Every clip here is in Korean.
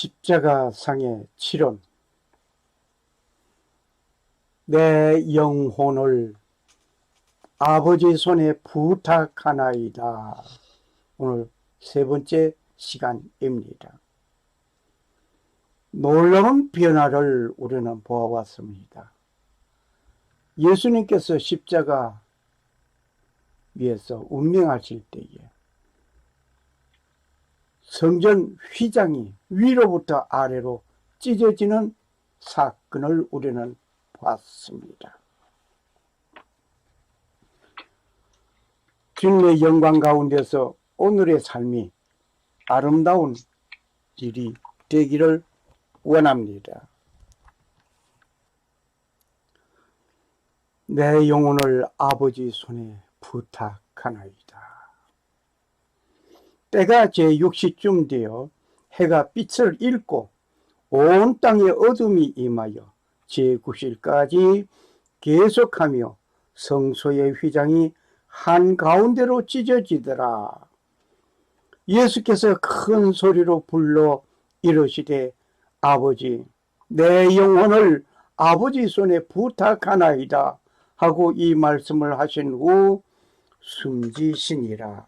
십자가상의 치론. 내 영혼을 아버지 손에 부탁하나이다. 오늘 세 번째 시간입니다. 놀라운 변화를 우리는 보아왔습니다. 예수님께서 십자가 위에서 운명하실 때에 성전 휘장이 위로부터 아래로 찢어지는 사건을 우리는 봤습니다. 주님의 영광 가운데서 오늘의 삶이 아름다운 일이 되기를 원합니다. 내 영혼을 아버지 손에 부탁하나이다. 때가 제6시쯤 되어 해가 빛을 잃고 온 땅에 어둠이 임하여 제9시까지 계속하며 성소의 휘장이 한가운데로 찢어지더라. 예수께서 큰 소리로 불러 이르시되 아버지 내 영혼을 아버지 손에 부탁하나이다 하고 이 말씀을 하신 후 숨지시니라.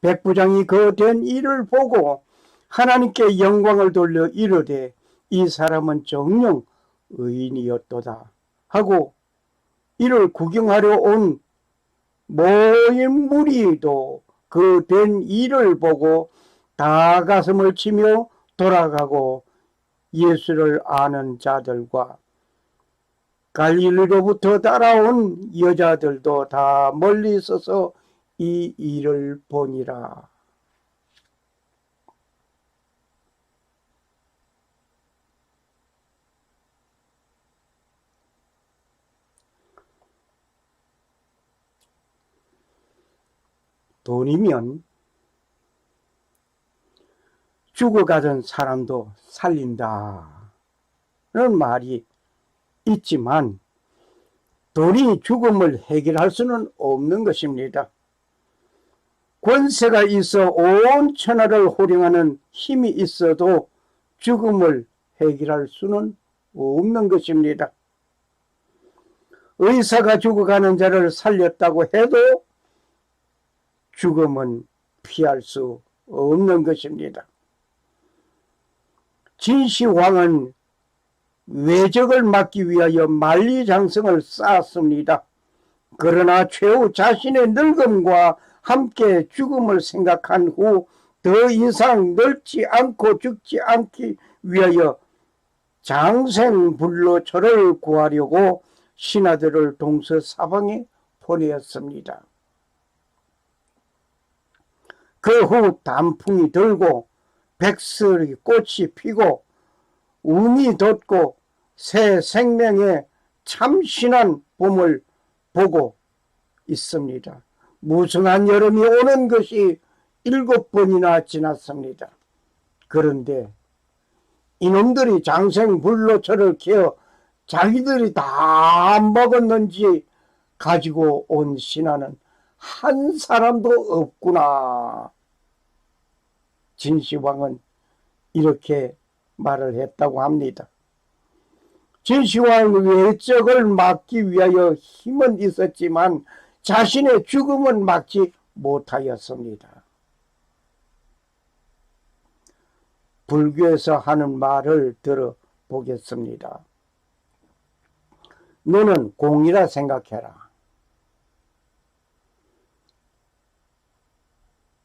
백부장이 그 된 일을 보고 하나님께 영광을 돌려 이르되 이 사람은 정녕 의인이었도다 하고 이를 구경하려 온 모인 무리도 그 된 일을 보고 다 가슴을 치며 돌아가고 예수를 아는 자들과 갈릴리로부터 따라온 여자들도 다 멀리 서서 이 일을 보니라. 돈이면 죽어가던 사람도 살린다는 말이 있지만 돈이 죽음을 해결할 수는 없는 것입니다. 권세가 있어 온 천하를 호령하는 힘이 있어도 죽음을 해결할 수는 없는 것입니다. 의사가 죽어가는 자를 살렸다고 해도 죽음은 피할 수 없는 것입니다. 진시황은 외적을 막기 위하여 만리장성을 쌓았습니다. 그러나 최후 자신의 늙음과 함께 죽음을 생각한 후 더 이상 늙지 않고 죽지 않기 위하여 장생불로초를 구하려고 신하들을 동서사방에 보내었습니다. 그 후 단풍이 들고 백설이 꽃이 피고 운이 돋고 새 생명의 참신한 봄을 보고 있습니다. 무성한 여름이 오는 것이 7번이나 지났습니다. 그런데 이놈들이 장생불로초를 캐어 자기들이 다 먹었는지 가지고 온 신하는 한 사람도 없구나. 진시황은 이렇게 말을 했다고 합니다. 진시황은 외적을 막기 위하여 힘은 있었지만 자신의 죽음은 막지 못하였습니다. 불교에서 하는 말을 들어보겠습니다. 너는 공이라 생각해라.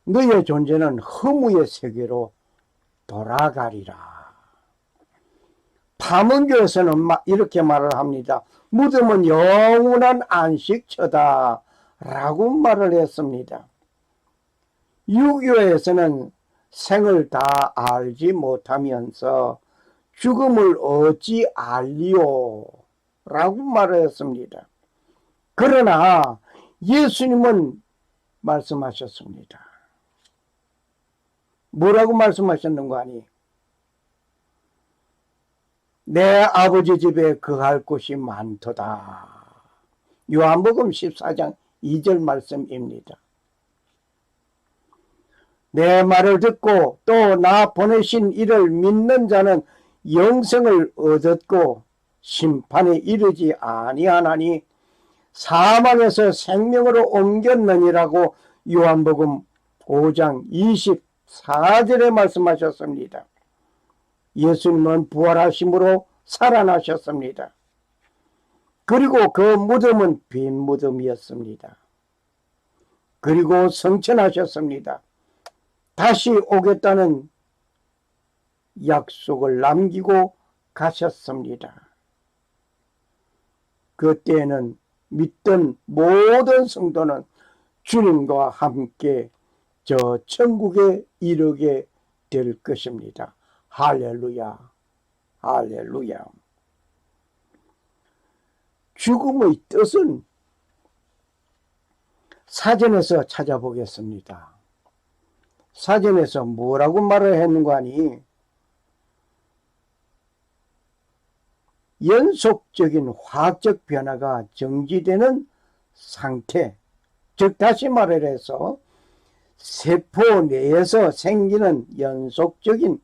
너의 존재는 허무의 세계로 돌아가리라. 파문교에서는 이렇게 말을 합니다. 무덤은 영원한 안식처다 라고 말을 했습니다. 유교에서는 생을 다 알지 못하면서 죽음을 어찌 알리오 라고 말을 했습니다. 그러나 예수님은 말씀하셨습니다. 뭐라고 말씀하셨는가 하니 내 아버지 집에 거할 곳이 많도다. 요한복음 14장 2절 말씀입니다. 내 말을 듣고 또 나 보내신 이를 믿는 자는 영생을 얻었고 심판에 이르지 아니하나니 사망에서 생명으로 옮겼느니라고 요한복음 5장 24절에 말씀하셨습니다. 예수님은 부활하심으로 살아나셨습니다. 그리고 그 무덤은 빈 무덤이었습니다. 그리고 성천하셨습니다. 다시 오겠다는 약속을 남기고 가셨습니다. 그때에는 믿던 모든 성도는 주님과 함께 저 천국에 이르게 될 것입니다. 할렐루야, 할렐루야. 죽음의 뜻은 사전에서 찾아보겠습니다. 사전에서 뭐라고 말을 했는가 하니 연속적인 화학적 변화가 정지되는 상태, 즉 다시 말을 해서 세포 내에서 생기는 연속적인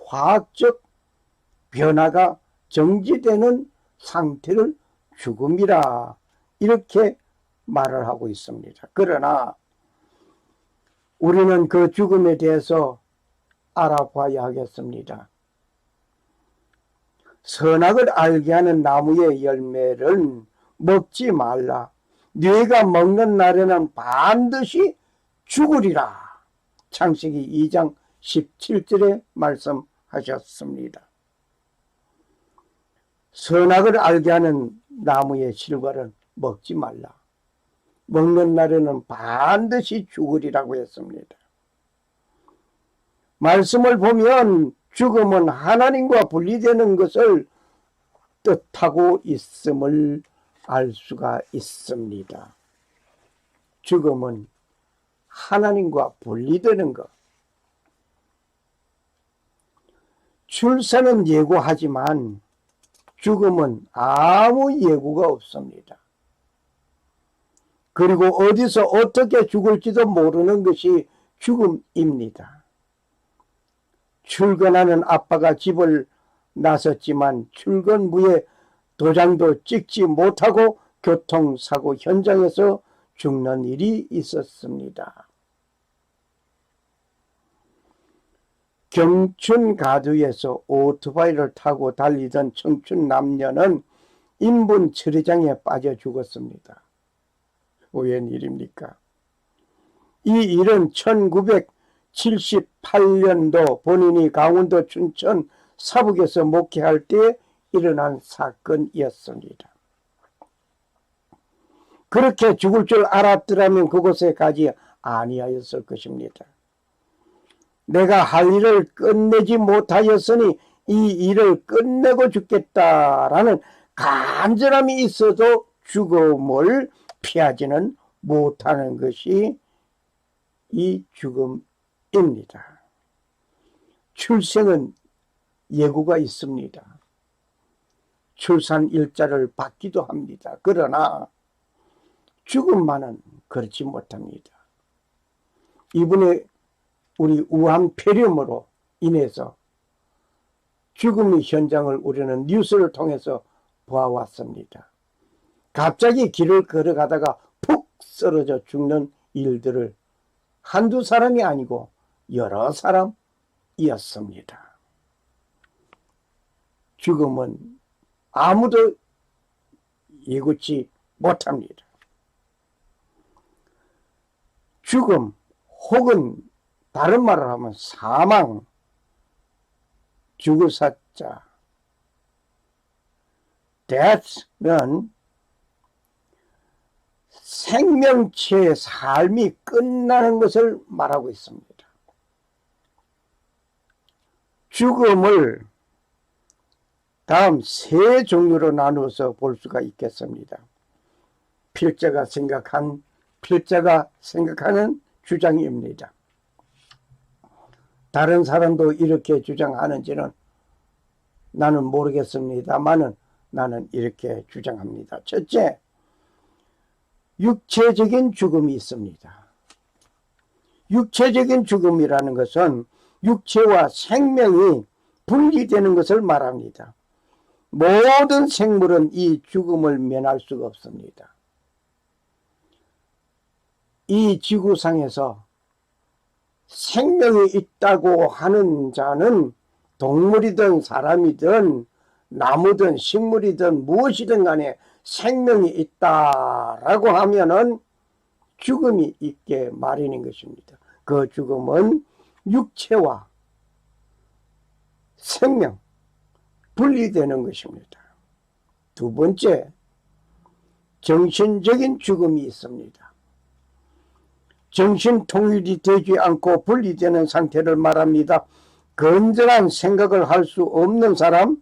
화학적 변화가 정지되는 상태를 죽음이라 이렇게 말을 하고 있습니다. 그러나 우리는 그 죽음에 대해서 알아봐야 하겠습니다. 선악을 알게 하는 나무의 열매를 먹지 말라. 네가 먹는 날에는 반드시 죽으리라. 창세기 2장 17절에 말씀하셨습니다. 선악을 알게 하는 나무의 실과를 먹지 말라. 먹는 날에는 반드시 죽으리라고 했습니다. 말씀을 보면 죽음은 하나님과 분리되는 것을 뜻하고 있음을 알 수가 있습니다. 죽음은 하나님과 분리되는 것. 출세는 예고하지만 죽음은 아무 예고가 없습니다. 그리고 어디서 어떻게 죽을지도 모르는 것이 죽음입니다. 출근하는 아빠가 집을 나섰지만 출근부에 도장도 찍지 못하고 교통사고 현장에서 죽는 일이 있었습니다. 경춘가두에서 오토바이를 타고 달리던 청춘 남녀는 인분 처리장에 빠져 죽었습니다. 웬일입니까? 이 일은 1978년도 본인이 강원도 춘천 사북에서 목회할 때 일어난 사건이었습니다. 그렇게 죽을 줄 알았더라면 그곳에 가지 아니하였을 것입니다. 내가 할 일을 끝내지 못하였으니 이 일을 끝내고 죽겠다라는 간절함이 있어도 죽음을 피하지는 못하는 것이 이 죽음입니다. 출생은 예고가 있습니다. 출산 일자를 받기도 합니다. 그러나 죽음만은 그렇지 못합니다. 이번에 우리 우한 폐렴으로 인해서 죽음의 현장을 우리는 뉴스를 통해서 보아왔습니다. 갑자기 길을 걸어가다가 푹 쓰러져 죽는 일들을 한두 사람이 아니고 여러 사람이었습니다. 죽음은 아무도 예고치 못합니다. 죽음 혹은 다른 말을 하면 사망, 죽을 사자, death는 생명체의 삶이 끝나는 것을 말하고 있습니다. 죽음을 다음 세 종류로 나누어서 볼 수가 있겠습니다. 필자가 생각하는 주장입니다. 다른 사람도 이렇게 주장하는지는 나는 모르겠습니다만은 나는 이렇게 주장합니다. 첫째, 육체적인 죽음이 있습니다. 육체적인 죽음이라는 것은 육체와 생명이 분리되는 것을 말합니다. 모든 생물은 이 죽음을 면할 수가 없습니다. 이 지구상에서 생명이 있다고 하는 자는 동물이든 사람이든 나무든 식물이든 무엇이든 간에 생명이 있다라고 하면은 죽음이 있게 마련인 것입니다. 그 죽음은 육체와 생명, 분리되는 것입니다. 두 번째, 정신적인 죽음이 있습니다. 정신 통일이 되지 않고 분리되는 상태를 말합니다. 건전한 생각을 할 수 없는 사람,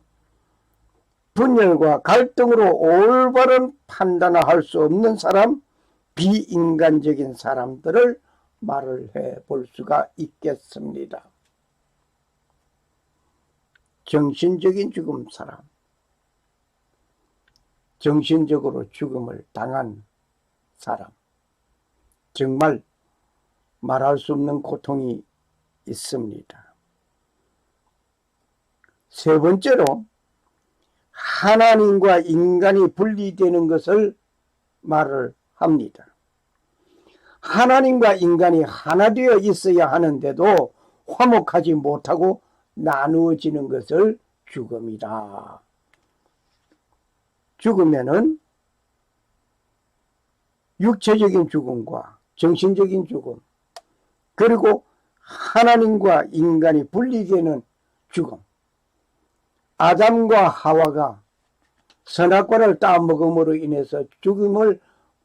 분열과 갈등으로 올바른 판단을 할 수 없는 사람, 비인간적인 사람들을 말을 해볼 수가 있겠습니다. 정신적인 죽음 사람, 정신적으로 죽음을 당한 사람, 정말 말할 수 없는 고통이 있습니다. 세 번째로 하나님과 인간이 분리되는 것을 말을 합니다. 하나님과 인간이 하나 되어 있어야 하는데도 화목하지 못하고 나누어지는 것을 죽음이다. 죽으면은 육체적인 죽음과 정신적인 죽음, 그리고 하나님과 인간이 분리되는 죽음. 아담과 하와가 선악과를 따먹음으로 인해서 죽음을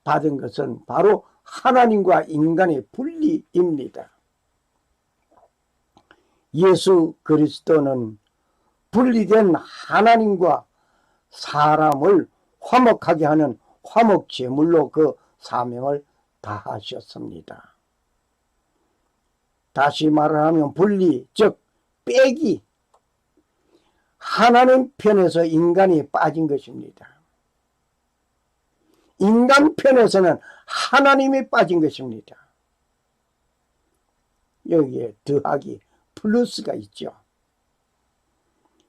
받은 것은 바로 하나님과 인간의 분리입니다. 예수 그리스도는 분리된 하나님과 사람을 화목하게 하는 화목제물로 그 사명을 다하셨습니다. 다시 말을 하면 분리, 즉 빼기. 하나님 편에서 인간이 빠진 것입니다. 인간 편에서는 하나님이 빠진 것입니다. 여기에 더하기, 플러스가 있죠.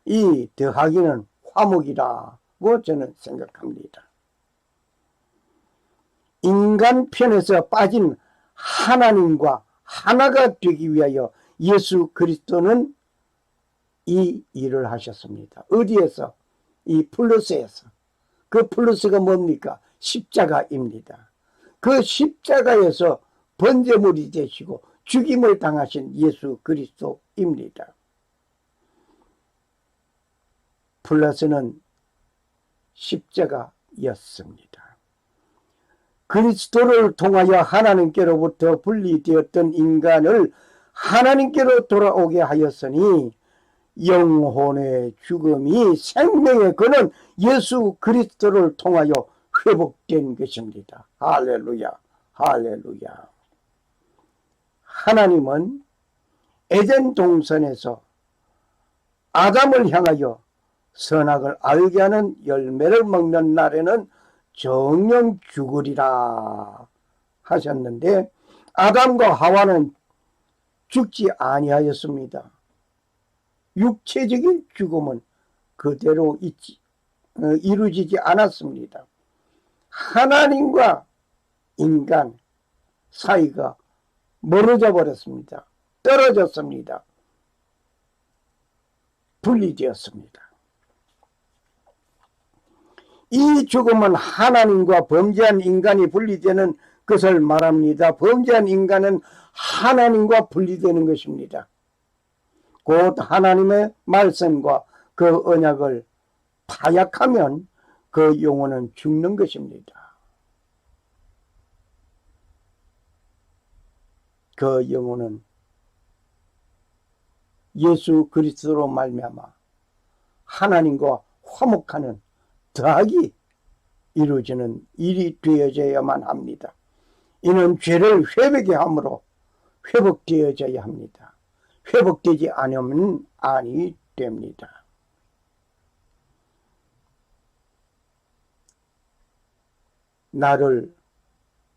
이 더하기는 화목이라고 저는 생각합니다. 인간 편에서 빠진 하나님과 하나가 되기 위하여 예수 그리스도는 이 일을 하셨습니다. 어디에서? 이 플러스에서. 그 플러스가 뭡니까? 십자가입니다. 그 십자가에서 번제물이 되시고 죽임을 당하신 예수 그리스도입니다. 플러스는 십자가였습니다. 그리스도를 통하여 하나님께로부터 분리되었던 인간을 하나님께로 돌아오게 하였으니 영혼의 죽음이 생명의 근원 예수 그리스도를 통하여 회복된 것입니다. 할렐루야, 할렐루야. 하나님은 에덴 동산에서 아담을 향하여 선악을 알게 하는 열매를 먹는 날에는 정령 죽으리라 하셨는데 아담과 하와는 죽지 아니하였습니다. 육체적인 죽음은 그대로 이루어지지 않았습니다. 하나님과 인간 사이가 멀어져 버렸습니다. 떨어졌습니다. 분리되었습니다. 이 죽음은 하나님과 범죄한 인간이 분리되는 것을 말합니다. 범죄한 인간은 하나님과 분리되는 것입니다. 곧 하나님의 말씀과 그 언약을 파약하면 그 영혼은 죽는 것입니다. 그 영혼은 예수 그리스도로 말미암아 하나님과 화목하는 더하기 이루어지는 일이 되어져야만 합니다. 이는 죄를 회복해 함으로 회복되어져야 합니다. 회복되지 않으면 아니 됩니다. 나를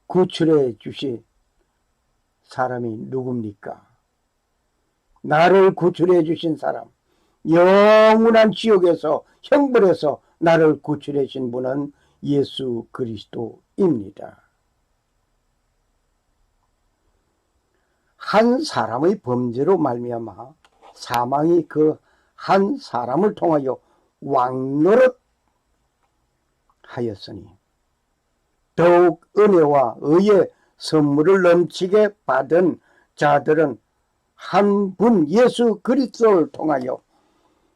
구출해 주신 사람이 누굽니까? 나를 구출해 주신 사람, 영원한 지옥에서, 형벌에서 나를 구출해 주신 분은 예수 그리스도입니다. 한 사람의 범죄로 말미암아 사망이 그 한 사람을 통하여 왕노릇 하였으니 더욱 은혜와 의의 선물을 넘치게 받은 자들은 한 분 예수 그리스도를 통하여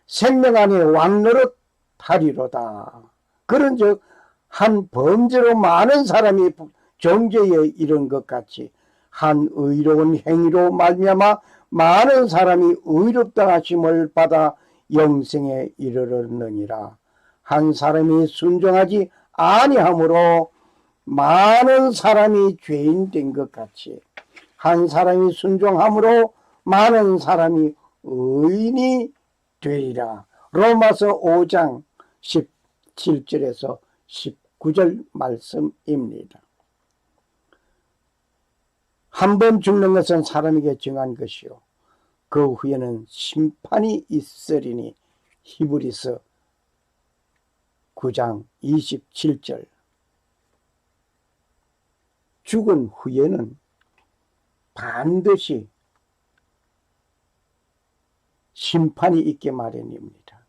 생명 안에 왕노릇 하리로다. 그런즉 한 범죄로 많은 사람이 정죄에 이른 것 같이 한 의로운 행위로 말미암아 많은 사람이 의롭다 하심을 받아 영생에 이르렀느니라. 한 사람이 순종하지 아니함으로 많은 사람이 죄인 된 것 같이 한 사람이 순종함으로 많은 사람이 의인이 되리라. 로마서 5장 17절에서 19절 말씀입니다. 한 번 죽는 것은 사람에게 정한 것이요 그 후에는 심판이 있으리니. 히브리서 9장 27절. 죽은 후에는 반드시 심판이 있게 마련입니다.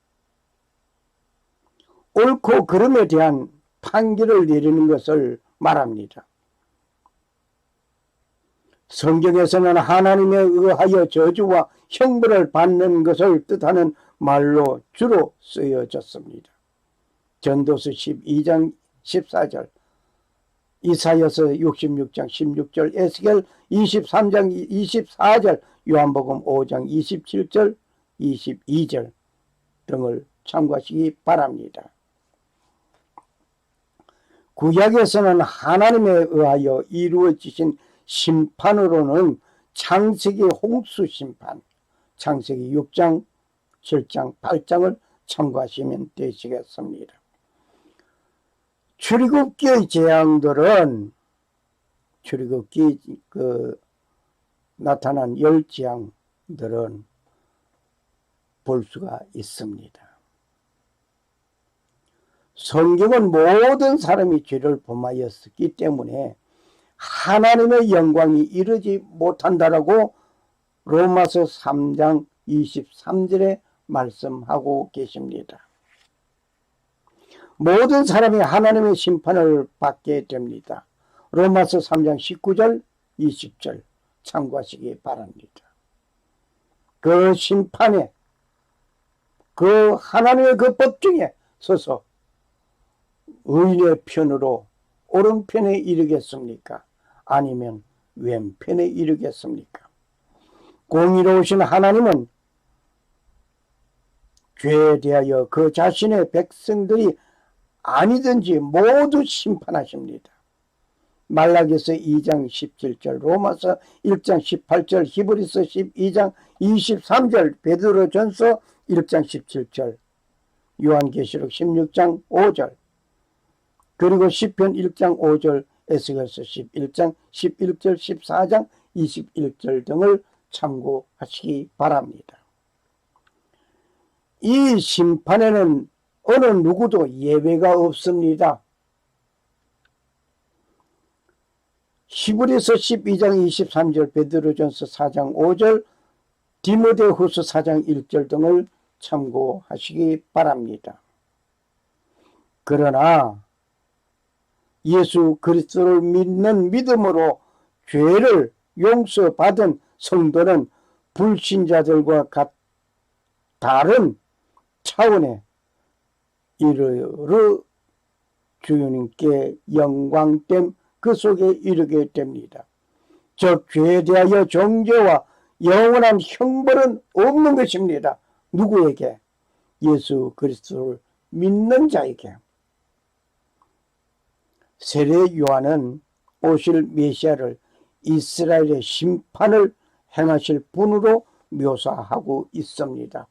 옳고 그름에 대한 판결을 내리는 것을 말합니다. 성경에서는 하나님에 의하여 저주와 형벌을 받는 것을 뜻하는 말로 주로 쓰여졌습니다. 전도서 12장 14절, 이사야서 66장 16절, 에스겔 23장 24절, 요한복음 5장 27절, 22절 등을 참고하시기 바랍니다. 구약에서는 하나님에 의하여 이루어지신 심판으로는 창세기 홍수 심판, 창세기 6장, 7장, 8장을 참고하시면 되시겠습니다. 출애굽기의 재앙들은 출애굽기 나타난 10재앙들은 볼 수가 있습니다. 성경은 모든 사람이 죄를 범하였기 때문에 하나님의 영광이 이르지 못한다라고 로마서 3장 23절에 말씀하고 계십니다. 모든 사람이 하나님의 심판을 받게 됩니다. 로마서 3장 19절 20절 참고하시기 바랍니다. 그 심판에 그 하나님의 그 법중에 서서 의인의 편으로 오른편에 이르겠습니까? 아니면 왼편에 이르겠습니까? 공의로우신 하나님은 죄에 대하여 그 자신의 백성들이 아니든지 모두 심판하십니다. 말라기서 2장 17절, 로마서 1장 18절, 히브리서 12장 23절, 베드로전서 1장 17절, 요한계시록 16장 5절, 그리고 시편 1장 5절, 에스겔서 11장 11절, 14장 21절 등을 참고하시기 바랍니다. 이 심판에는 어느 누구도 예외가 없습니다. 히브리서 12장 23절, 베드로전서 4장 5절, 디모데후서 4장 1절 등을 참고하시기 바랍니다. 그러나 예수 그리스도를 믿는 믿음으로 죄를 용서받은 성도는 불신자들과 다른 차원에 이르러 주님께 영광됨 그 속에 이르게 됩니다. 즉 죄에 대하여 정죄와 영원한 형벌은 없는 것입니다. 누구에게? 예수 그리스도를 믿는 자에게. 세례 요한은 오실 메시아를 이스라엘의 심판을 행하실 분으로 묘사하고 있습니다.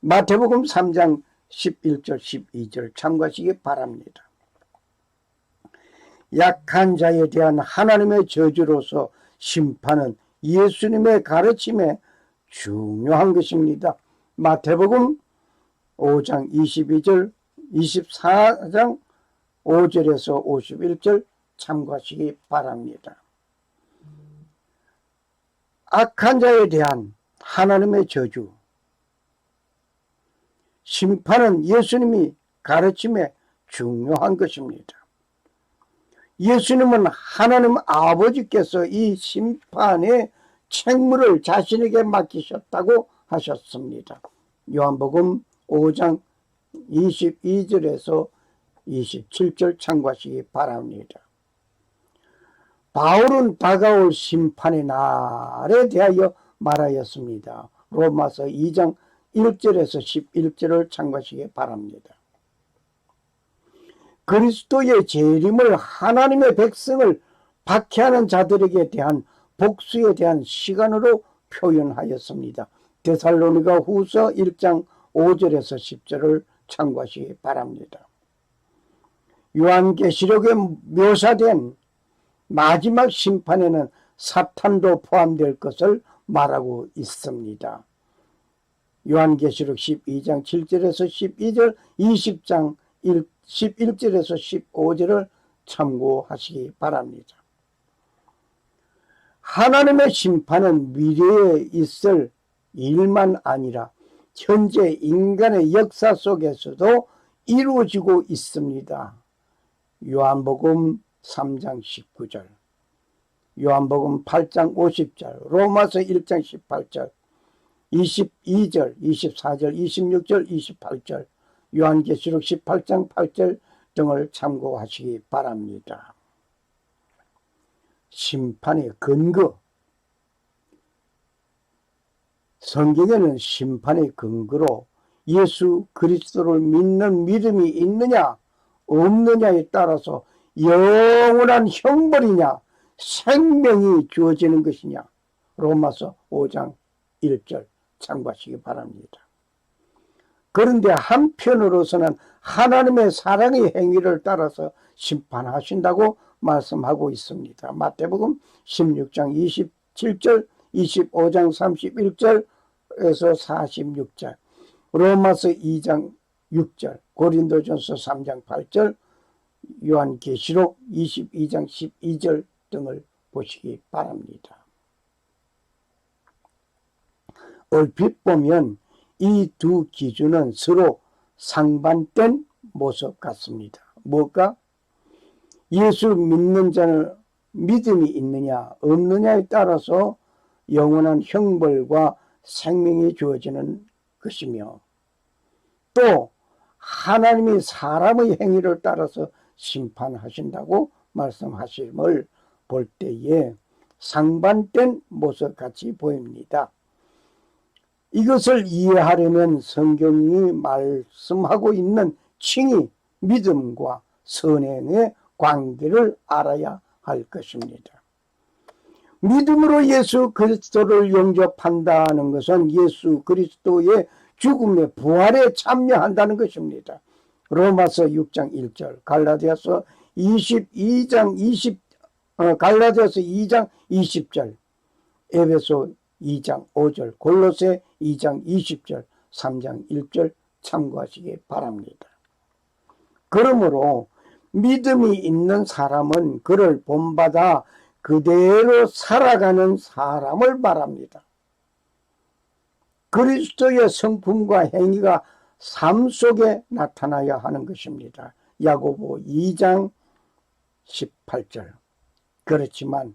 마태복음 3장 11절 12절 참고하시기 바랍니다. 약한 자에 대한 하나님의 저주로서 심판은 예수님의 가르침에 중요한 것입니다. 마태복음 5장 22절, 24장 5절에서 51절 참고하시기 바랍니다. 악한 자에 대한 하나님의 저주, 심판은 예수님이 가르침에 중요한 것입니다. 예수님은 하나님 아버지께서 이 심판의 책무를 자신에게 맡기셨다고 하셨습니다. 요한복음 5장 22절에서 27절 참고하시기 바랍니다. 바울은 다가올 심판의 날에 대하여 말하였습니다. 로마서 2장 1절에서 11절을 참고하시기 바랍니다. 그리스도의 재림을 하나님의 백성을 박해하는 자들에게 대한 복수에 대한 시간으로 표현하였습니다. 데살로니가 후서 1장 5절에서 10절을 참고하시기 바랍니다. 요한계시록에 묘사된 마지막 심판에는 사탄도 포함될 것을 말하고 있습니다. 요한계시록 12장 7절에서 12절, 20장 11절에서 15절을 참고하시기 바랍니다. 하나님의 심판은 미래에 있을 일만 아니라 현재 인간의 역사 속에서도 이루어지고 있습니다. 요한복음 3장 19절, 요한복음 8장 50절, 로마서 1장 18절, 22절, 24절, 26절, 28절, 요한계시록 18장 8절 등을 참고하시기 바랍니다. 심판의 근거, 성경에는 심판의 근거로 예수 그리스도를 믿는 믿음이 있느냐 없느냐에 따라서 영원한 형벌이냐 생명이 주어지는 것이냐, 로마서 5장 1절 참고하시기 바랍니다. 그런데 한편으로서는 하나님의 사랑의 행위를 따라서 심판하신다고 말씀하고 있습니다. 마태복음 16장 27절, 25장 31절에서 46절, 로마서 2장 6절, 고린도전서 3장 8절, 요한계시록 22장 12절 등을 보시기 바랍니다. 얼핏 보면 이 두 기준은 서로 상반된 모습 같습니다. 뭐가? 예수 믿는 자는 믿음이 있느냐 없느냐에 따라서 영원한 형벌과 생명이 주어지는 것이며, 또 하나님이 사람의 행위를 따라서 심판하신다고 말씀하심을 볼 때에 상반된 모습 같이 보입니다. 이것을 이해하려면 성경이 말씀하고 있는 칭의, 믿음과 선행의 관계를 알아야 할 것입니다. 믿음으로 예수 그리스도를 영접한다는 것은 예수 그리스도의 죽음의 부활에 참여한다는 것입니다. 로마서 6장 1절, 갈라디아서 2장 20절, 에베소 2장 5절, 골로새 2장 20절, 3장 1절 참고하시기 바랍니다. 그러므로 믿음이 있는 사람은 그를 본받아 그대로 살아가는 사람을 말합니다. 그리스도의 성품과 행위가 삶 속에 나타나야 하는 것입니다. 야고보 2장 18절. 그렇지만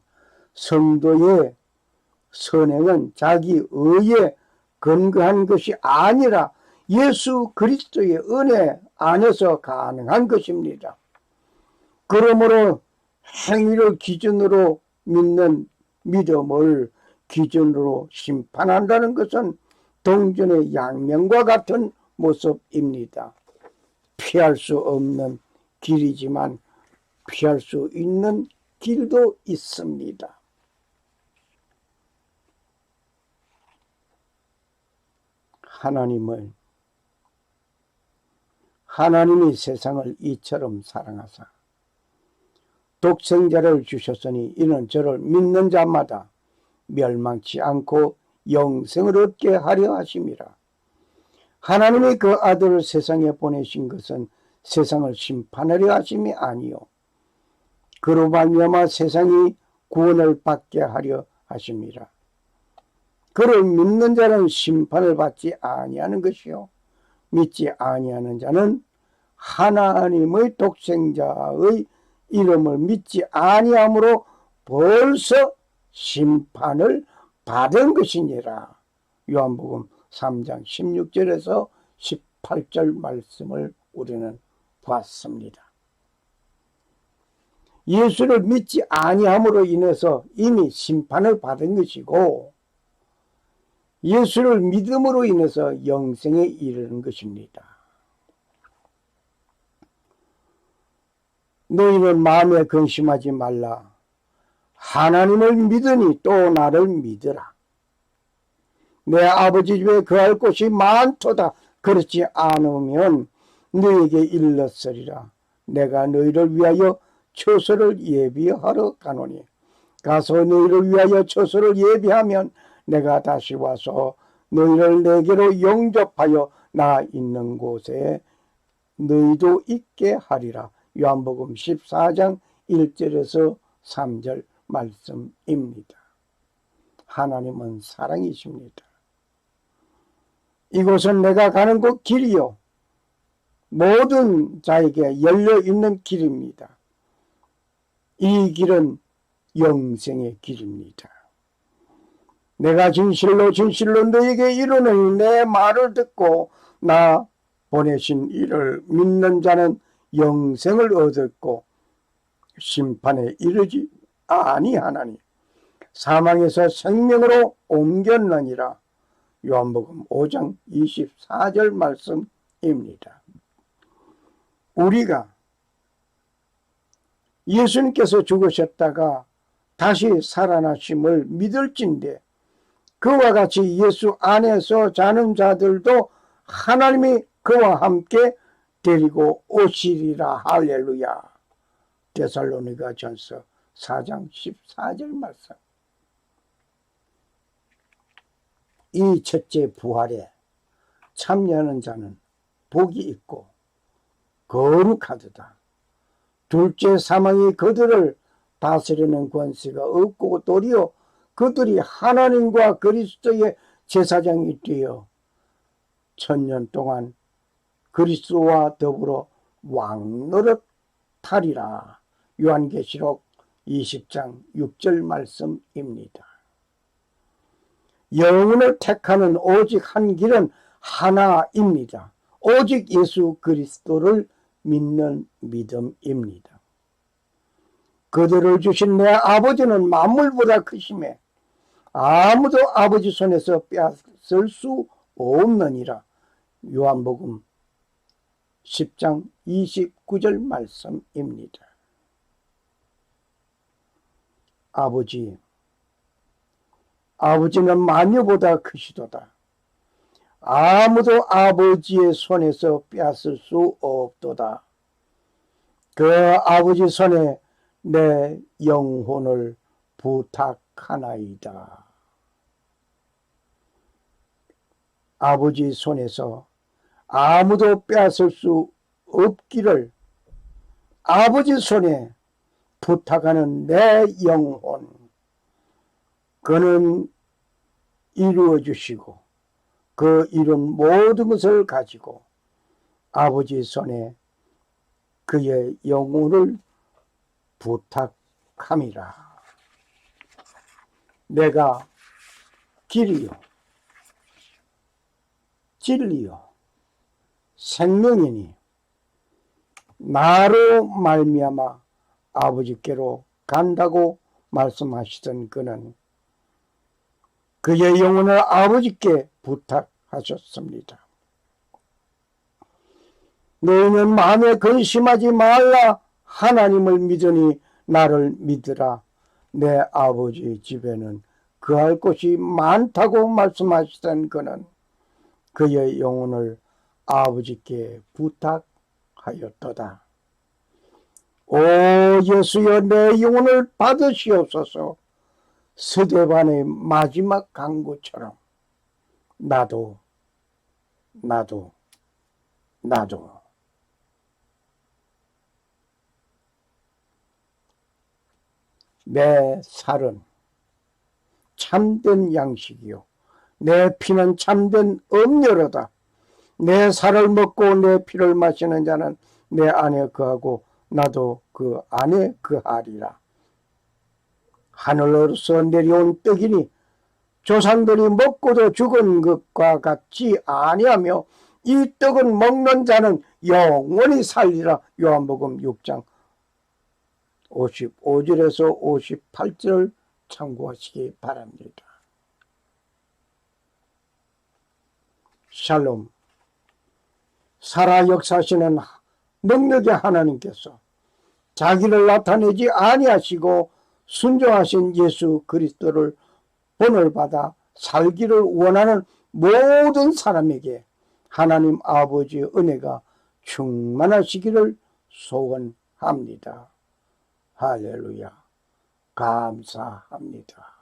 성도의 선행은 자기 의에 근거한 것이 아니라 예수 그리스도의 은혜 안에서 가능한 것입니다. 그러므로 행위를 기준으로 믿는 믿음을 기준으로 심판한다는 것은 동전의 양면과 같은 모습입니다. 피할 수 없는 길이지만 피할 수 있는 길도 있습니다. 하나님이 세상을 이처럼 사랑하사 독생자를 주셨으니 이는 저를 믿는 자마다 멸망치 않고 영생을 얻게 하려 하심이라. 하나님이 그 아들을 세상에 보내신 것은 세상을 심판하려 하심이 아니요 그로 말미암아 세상이 구원을 받게 하려 하심이라. 그를 믿는 자는 심판을 받지 아니하는 것이요 믿지 아니하는 자는 하나님의 독생자의 이름을 믿지 아니함으로 벌써 심판을 받은 것이니라. 요한복음 3장 16절에서 18절 말씀을 우리는 보았습니다. 예수를 믿지 아니함으로 인해서 이미 심판을 받은 것이고 예수를 믿음으로 인해서 영생에 이르는 것입니다. 너희는 마음에 근심하지 말라. 하나님을 믿으니 또 나를 믿으라. 내 아버지 집에 거할 곳이 많도다. 그렇지 않으면 너희에게 일렀으리라. 내가 너희를 위하여 처소를 예비하러 가노니 가서 너희를 위하여 처소를 예비하면 내가 다시 와서 너희를 내게로 영접하여 나 있는 곳에 너희도 있게 하리라. 요한복음 14장 1절에서 3절 말씀입니다. 하나님은 사랑이십니다. 이곳은 내가 가는 곳 길이요 모든 자에게 열려있는 길입니다. 이 길은 영생의 길입니다. 내가 진실로 진실로 너에게 이르노니 내 말을 듣고 나 보내신 이를 믿는 자는 영생을 얻었고 심판에 이르지 아니하나니 사망에서 생명으로 옮겼느니라. 요한복음 5장 24절 말씀입니다. 우리가 예수님께서 죽으셨다가 다시 살아나심을 믿을진데 그와 같이 예수 안에서 자는 자들도 하나님이 그와 함께 데리고 오시리라. 할렐루야. 데살로니가 전서 4장 14절 말씀. 이 첫째 부활에 참여하는 자는 복이 있고 거룩하도다. 둘째 사망이 그들을 다스리는 권세가 없고 도리어 그들이 하나님과 그리스도의 제사장이 되어 천년 동안 그리스도와 더불어 왕노릇하리라. 요한계시록 20장 6절 말씀입니다. 영혼을 택하는 오직 한 길은 하나입니다. 오직 예수 그리스도를 믿는 믿음입니다. 그들을 주신 내 아버지는 만물보다 크심에 아무도 아버지 손에서 빼앗을 수 없느니라. 요한복음 10장 29절 말씀입니다. 아버지는 만유보다 크시도다. 아무도 아버지의 손에서 빼앗을 수 없도다. 그 아버지 손에 내 영혼을 부탁하나이다. 아버지 손에서 아무도 빼앗을 수 없기를 아버지 손에 부탁하는 내 영혼, 그는 이루어 주시고 그 이룬 모든 것을 가지고 아버지 손에 그의 영혼을 부탁함이라. 내가 길이요 진리요 생명이니 나로 말미암아 아버지께로 간다고 말씀하시던 그는 그의 영혼을 아버지께 부탁하셨습니다. 너희는 마음에 근심하지 말라. 하나님을 믿으니 나를 믿으라. 내 아버지 집에는 거할 곳이 많다고 말씀하시던 그는 그의 영혼을 아버지께 부탁하였도다. 오 예수여 내 영혼을 받으시옵소서. 스데반의 마지막 강구처럼 나도 내 살은 참된 양식이요 내 피는 참된 음료로다. 내 살을 먹고 내 피를 마시는 자는 내 안에 거하고 나도 그 안에 거하리라. 하늘로서 내려온 떡이니 조상들이 먹고도 죽은 것과 같지 아니하며 이 떡은 먹는 자는 영원히 살리라. 요한복음 6장 55절에서 58절을 참고하시기 바랍니다. 샬롬. 살아 역사하시는 능력의 하나님께서 자기를 나타내지 아니하시고 순종하신 예수 그리스도를 본을 받아 살기를 원하는 모든 사람에게 하나님 아버지의 은혜가 충만하시기를 소원합니다. 할렐루야. 감사합니다.